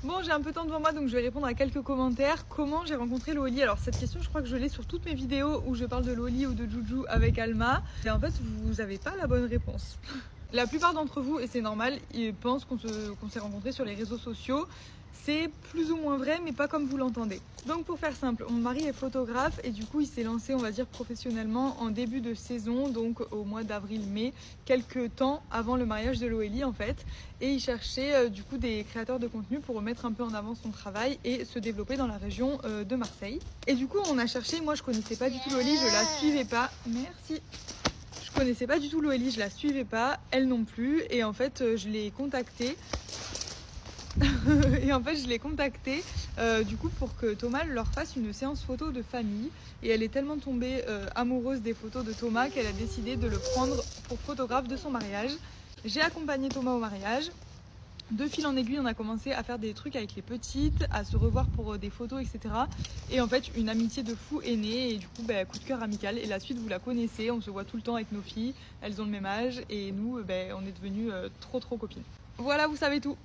Bon, j'ai un peu de temps devant moi, donc je vais répondre à quelques commentaires. Comment j'ai rencontré Loli? Alors cette question, je crois que je l'ai sur toutes mes vidéos où je parle de Loli ou de Juju avec Alma. Et en fait, vous n'avez pas la bonne réponse. La plupart d'entre vous, et c'est normal, ils pensent qu'on s'est rencontrés sur les réseaux sociaux. C'est plus ou moins vrai, mais pas comme vous l'entendez. Donc pour faire simple, mon mari est photographe et du coup il s'est lancé, on va dire, professionnellement en début de saison, donc au mois d'avril-mai, quelques temps avant le mariage de Loélie en fait. Et il cherchait du coup des créateurs de contenu pour remettre un peu en avant son travail et se développer dans la région de Marseille. Et du coup on a cherché, moi je connaissais pas du tout Loélie, je la suivais pas. Merci. Je connaissais pas du tout Loélie, je la suivais pas, elle non plus. Et en fait je l'ai contactée. Et en fait je l'ai contactée du coup pour que Thomas leur fasse une séance photo de famille. Et elle est tellement tombée amoureuse des photos de Thomas qu'elle a décidé de le prendre pour photographe de son mariage. J'ai accompagné Thomas au mariage. De fil en aiguille, on a commencé à faire des trucs avec les petites, à se revoir pour des photos, etc. Et en fait, une amitié de fou est née et du coup, coup de cœur amical. Et la suite, vous la connaissez, on se voit tout le temps avec nos filles, elles ont le même âge et nous, on est devenues trop copines. Voilà, vous savez tout.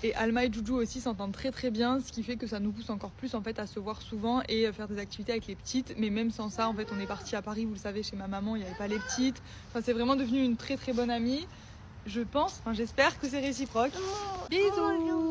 Et Alma et Juju aussi s'entendent très bien, ce qui fait que ça nous pousse encore plus en fait à se voir souvent et faire des activités avec les petites. Mais même sans ça, en fait, on est parti à Paris, vous le savez, chez ma maman, il n'y avait pas les petites. Enfin, c'est vraiment devenu une très bonne amie. Je pense, j'espère que c'est réciproque. Bisous.